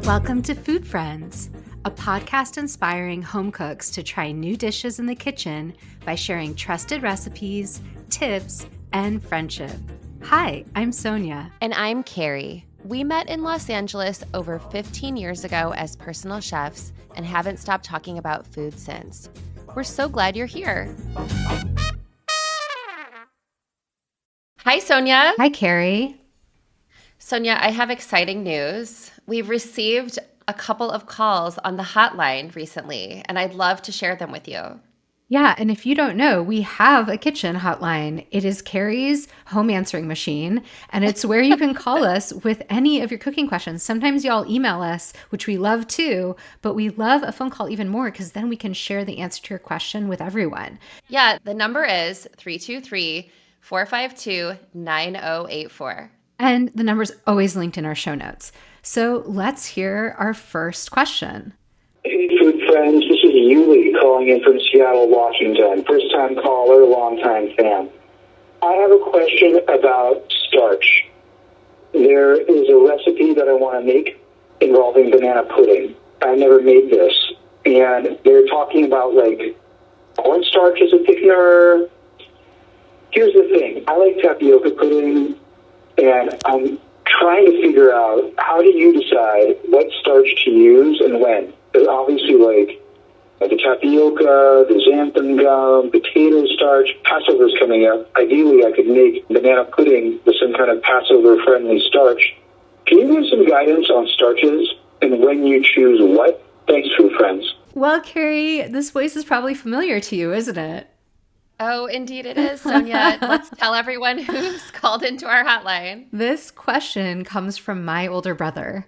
Welcome to Food Friends, a podcast inspiring home cooks to try new dishes in the kitchen by sharing trusted recipes, tips, and friendship. Hi, I'm Sonia. And I'm Carrie. We met in Los Angeles over 15 years ago as personal chefs and haven't stopped talking about food since. We're so glad you're here. Hi, Sonia. Hi, Carrie. Sonia, I have exciting news. We've received a couple of calls on the hotline recently, and I'd love to share them with you. Yeah, and if you don't know, we have a kitchen hotline. It is Carrie's home answering machine, and it's where you can call us with any of your cooking questions. Sometimes y'all email us, which we love too, but we love a phone call even more because then we can share the answer to your question with everyone. Yeah, the number is 323-452-9084. And the number's always linked in our show notes. So let's hear our first question. Hey, food friends. This is Yuli calling in from Seattle, Washington. First-time caller, long-time fan. I have a question about starch. There is a recipe that I want to make involving banana pudding. I've never made this. And they're talking about, cornstarch as a thickener. Here's the thing. I like tapioca pudding, and I'm trying to figure out, how do you decide what starch to use and when? Because obviously, the tapioca, the xanthan gum, potato starch, Passover's coming up. Ideally, I could make banana pudding with some kind of Passover-friendly starch. Can you give some guidance on starches and when you choose what? Thanks, food friends. Well, Carrie, this voice is probably familiar to you, isn't it? Oh, indeed it is, Sonia. Let's tell everyone who's called into our hotline. This question comes from my older brother.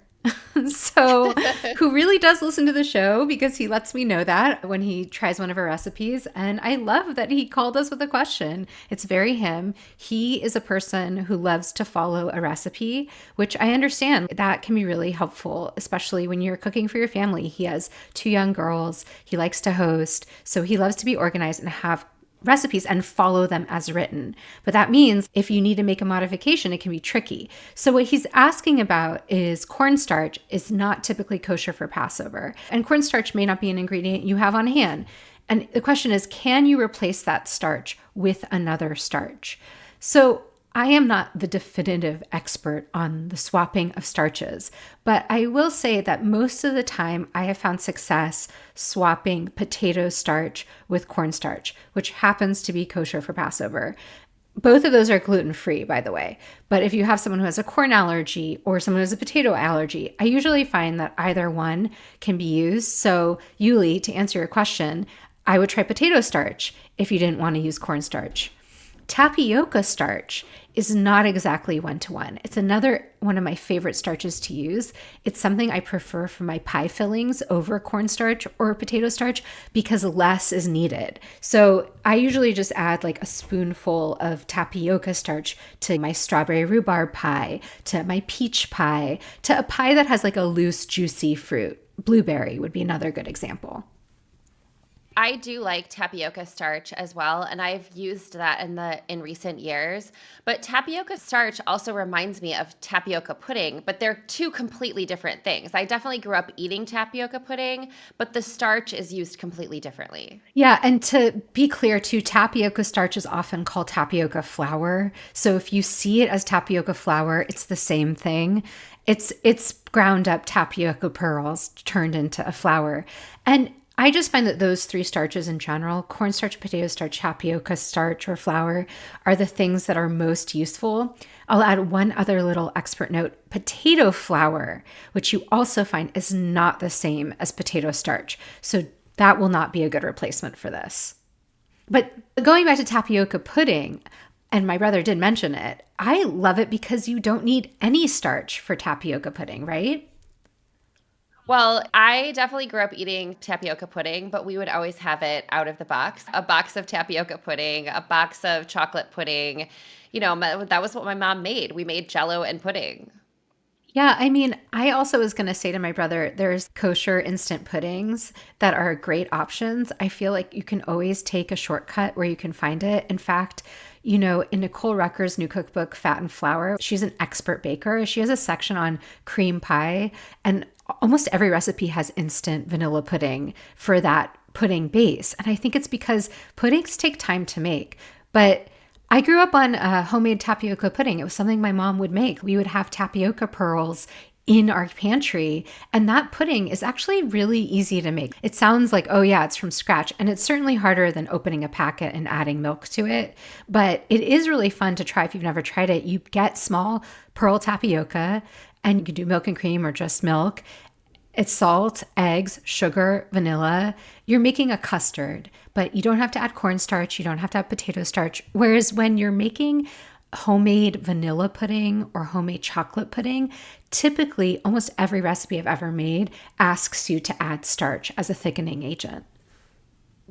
So, who really does listen to the show because he lets me know that when he tries one of our recipes. And I love that he called us with a question. It's very him. He is a person who loves to follow a recipe, which I understand that can be really helpful, especially when you're cooking for your family. He has 2 young girls. He likes to host. So he loves to be organized and have recipes and follow them as written. But that means if you need to make a modification, it can be tricky. So what he's asking about is cornstarch is not typically kosher for Passover. And cornstarch may not be an ingredient you have on hand. And the question is, can you replace that starch with another starch? So I am not the definitive expert on the swapping of starches, but I will say that most of the time I have found success swapping potato starch with cornstarch, which happens to be kosher for Passover. Both of those are gluten-free, by the way. But if you have someone who has a corn allergy or someone who has a potato allergy, I usually find that either one can be used. So, Yuli, to answer your question, I would try potato starch if you didn't want to use cornstarch. Tapioca starch is not exactly one-to-one. It's another one of my favorite starches to use. It's something I prefer for my pie fillings over cornstarch or potato starch because less is needed. So I usually just add a spoonful of tapioca starch to my strawberry rhubarb pie, to my peach pie, to a pie that has a loose, juicy fruit. Blueberry would be another good example. I do like tapioca starch as well, and I've used that in recent years. But tapioca starch also reminds me of tapioca pudding, but they're 2 completely different things. I definitely grew up eating tapioca pudding, but the starch is used completely differently. Yeah, and to be clear too, tapioca starch is often called tapioca flour. So if you see it as tapioca flour, it's the same thing. It's ground up tapioca pearls turned into a flour. And I just find that those 3 starches in general, cornstarch, potato starch, tapioca starch, or flour, are the things that are most useful. I'll add one other little expert note. Potato flour, which you also find is not the same as potato starch. So that will not be a good replacement for this. But going back to tapioca pudding, and my brother did mention it, I love it because you don't need any starch for tapioca pudding, right? Well, I definitely grew up eating tapioca pudding, but we would always have it out of the box. A box of tapioca pudding, a box of chocolate pudding. That was what my mom made. We made Jell-O and pudding. Yeah, I mean, I also was going to say to my brother, there's kosher instant puddings that are great options. I feel like you can always take a shortcut where you can find it. In fact, in Nicole Rucker's new cookbook, Fat and Flour, she's an expert baker. She has a section on cream pie, and almost every recipe has instant vanilla pudding for that pudding base. And I think it's because puddings take time to make. But I grew up on homemade tapioca pudding. It was something my mom would make. We would have tapioca pearls in our pantry, and that pudding is actually really easy to make. It sounds like, oh yeah, it's from scratch, and it's certainly harder than opening a packet and adding milk to it, but it is really fun to try if you've never tried it. You get small pearl tapioca, and you can do milk and cream or just milk. It's salt, eggs, sugar, vanilla. You're making a custard, but you don't have to add cornstarch. You don't have to have potato starch. Whereas when you're making homemade vanilla pudding or homemade chocolate pudding, typically almost every recipe I've ever made asks you to add starch as a thickening agent.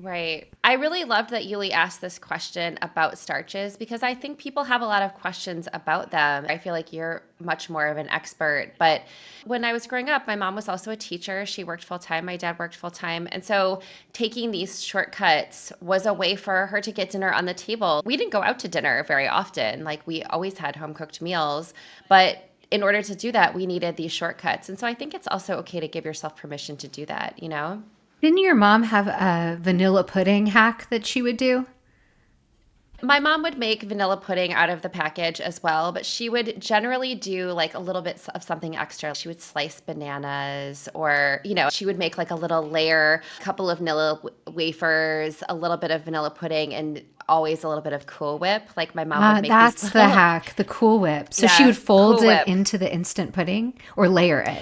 Right. I really loved that Yuli asked this question about starches because I think people have a lot of questions about them. I feel like you're much more of an expert. But when I was growing up, my mom was also a teacher. She worked full time. My dad worked full time. And so taking these shortcuts was a way for her to get dinner on the table. We didn't go out to dinner very often. Like we always had home cooked meals. But in order to do that, we needed these shortcuts. And so I think it's also okay to give yourself permission to do that, you know? Didn't your mom have a vanilla pudding hack that she would do? My mom would make vanilla pudding out of the package as well, but she would generally do like a little bit of something extra. She would slice bananas or, she would make like a little layer, a couple of vanilla wafers, a little bit of vanilla pudding, and always a little bit of Cool Whip. Like my mom would make That's these the little, hack, the Cool Whip. So she yeah, would fold Cool it Whip. into the instant pudding or layer it.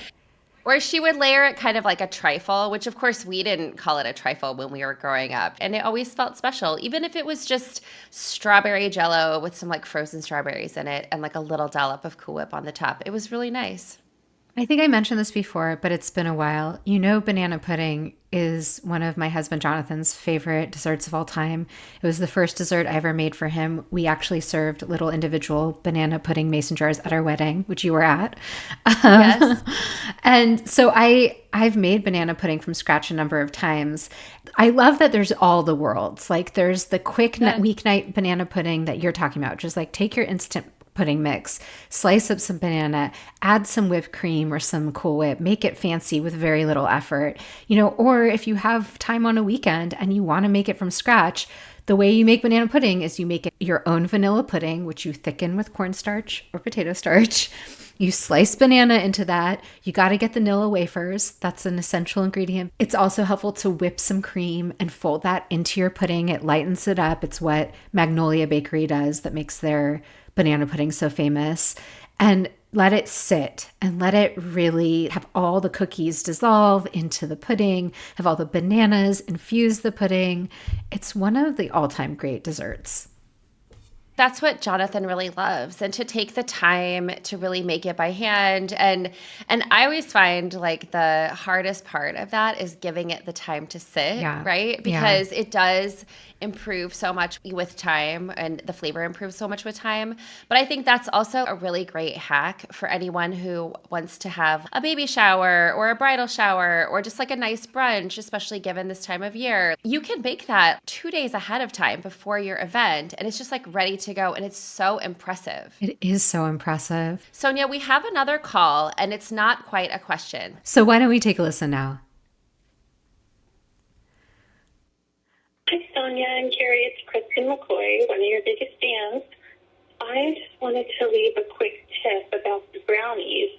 Or she would layer it kind of like a trifle, which of course we didn't call it a trifle when we were growing up. And it always felt special, even if it was just strawberry jello with some like frozen strawberries in it and like a little dollop of Cool Whip on the top. It was really nice. I think I mentioned this before, but it's been a while. Banana pudding is one of my husband Jonathan's favorite desserts of all time. It was the first dessert I ever made for him. We actually served little individual banana pudding mason jars at our wedding, which you were at. Yes. And so I've made banana pudding from scratch a number of times. I love that there's all the worlds. Like there's the quick weeknight banana pudding that you're talking about. Just like take your instant pudding mix, slice up some banana, add some whipped cream or some Cool Whip, make it fancy with very little effort. Or if you have time on a weekend and you want to make it from scratch, the way you make banana pudding is you make it your own vanilla pudding, which you thicken with cornstarch or potato starch. You slice banana into that. You got to get the vanilla wafers. That's an essential ingredient. It's also helpful to whip some cream and fold that into your pudding. It lightens it up. It's what Magnolia Bakery does that makes their banana pudding so famous. And let it sit and let it really have all the cookies dissolve into the pudding, have all the bananas infuse the pudding. It's one of the all-time great desserts. That's what Jonathan really loves, and to take the time to really make it by hand. And I always find like the hardest part of that is giving it the time to sit, right? Because it does improve so much with time and the flavor improves so much with time. But I think that's also a really great hack for anyone who wants to have a baby shower or a bridal shower or just like a nice brunch, especially given this time of year. You can bake that 2 days ahead of time before your event, and it's just like ready to go, and it's so impressive. It is so impressive. Sonia, we have another call, and it's not quite a question. So why don't we take a listen now? Hi, Sonia and Carrie. It's Kristen McCoy, one of your biggest fans. I just wanted to leave a quick tip about the brownies.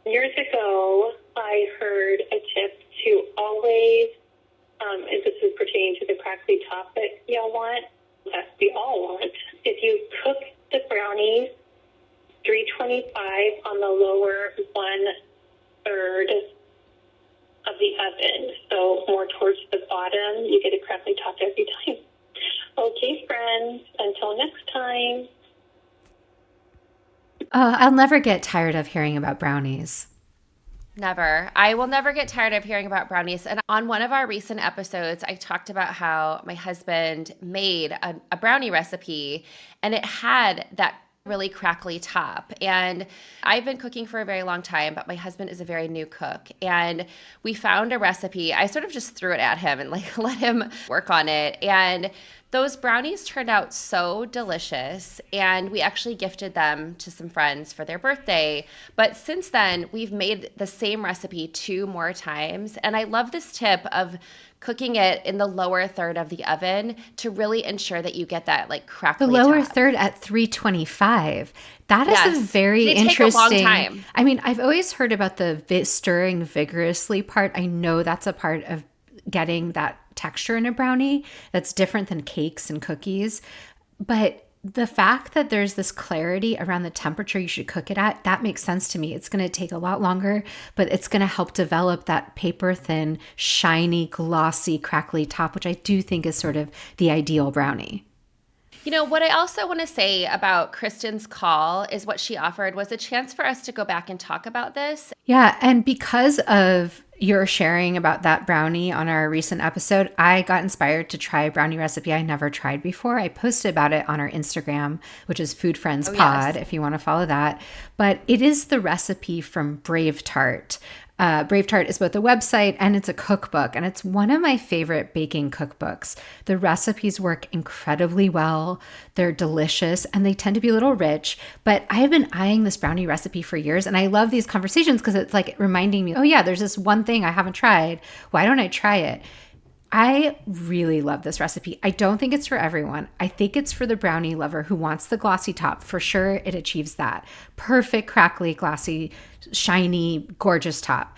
Years ago, I heard a tip to always, and this is pertaining to the crackly top that y'all want, that we all want. If you cook the brownies 325 on the lower 1/3 of the oven, so more towards the bottom, you get a crackly top every time. Okay, friends, until next time. I'll never get tired of hearing about brownies. Never. I will never get tired of hearing about brownies. And on one of our recent episodes, I talked about how my husband made a brownie recipe, and it had that really crackly top. And I've been cooking for a very long time, but my husband is a very new cook. And we found a recipe. I sort of just threw it at him and like let him work on it. And those brownies turned out so delicious. And we actually gifted them to some friends for their birthday. But since then, we've made the same recipe 2 more times. And I love this tip of cooking it in the lower third of the oven to really ensure that you get that like crackly The lower top. third at 325. That is Yes. a very They take a interesting. long time. I mean, I've always heard about the stirring vigorously part. I know that's a part of getting that texture in a brownie that's different than cakes and cookies. But the fact that there's this clarity around the temperature you should cook it at, that makes sense to me. It's going to take a lot longer, but it's going to help develop that paper thin, shiny, glossy, crackly top, which I do think is sort of the ideal brownie. You know, what I also want to say about Kristen's call is what she offered was a chance for us to go back and talk about this. Yeah, and because of your sharing about that brownie on our recent episode, I got inspired to try a brownie recipe I never tried before. I posted about it on our Instagram, which is Food Friends Pod, if you want to follow that. But it is the recipe from Brave Tart. Brave Tart is both a website and it's a cookbook, and it's one of my favorite baking cookbooks. The recipes work incredibly well. They're delicious and they tend to be a little rich, but I have been eyeing this brownie recipe for years, and I love these conversations because it's like reminding me, oh yeah, there's this one thing I haven't tried. Why don't I try it? I really love this recipe. I don't think it's for everyone. I think it's for the brownie lover who wants the glossy top. For sure, it achieves that. Perfect, crackly, glossy, shiny, gorgeous top.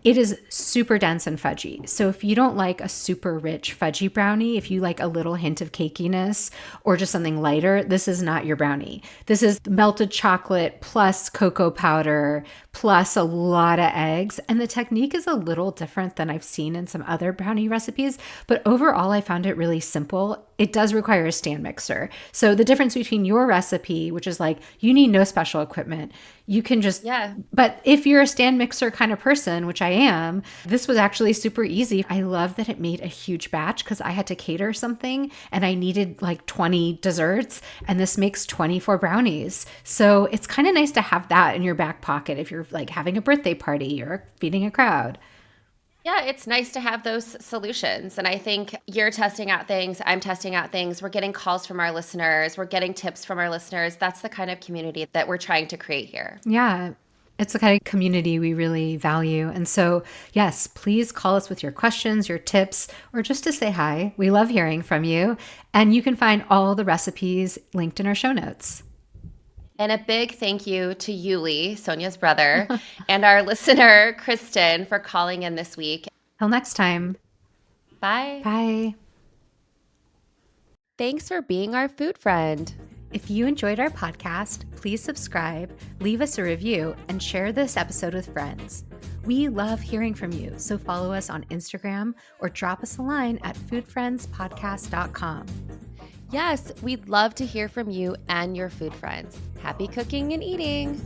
It is super dense and fudgy. So if you don't like a super rich fudgy brownie, if you like a little hint of cakiness or just something lighter, this is not your brownie. This is melted chocolate plus cocoa powder plus a lot of eggs. And the technique is a little different than I've seen in some other brownie recipes. But overall, I found it really simple. It does require a stand mixer. So the difference between your recipe, which is like you need no special equipment, you can just, but if you're a stand mixer kind of person, which I am, this was actually super easy. I love that it made a huge batch because I had to cater something and I needed like 20 desserts, and this makes 24 brownies. So it's kind of nice to have that in your back pocket if you're like having a birthday party or feeding a crowd. Yeah, it's nice to have those solutions. And I think you're testing out things, I'm testing out things. We're getting calls from our listeners. We're getting tips from our listeners. That's the kind of community that we're trying to create here. Yeah, it's the kind of community we really value. And so, yes, please call us with your questions, your tips, or just to say hi. We love hearing from you. And you can find all the recipes linked in our show notes. And a big thank you to Yuli, Sonia's brother, and our listener, Kristen, for calling in this week. Till next time. Bye. Bye. Thanks for being our food friend. If you enjoyed our podcast, please subscribe, leave us a review, and share this episode with friends. We love hearing from you, so follow us on Instagram or drop us a line at foodfriendspodcast.com. Yes, we'd love to hear from you and your food friends. Happy cooking and eating.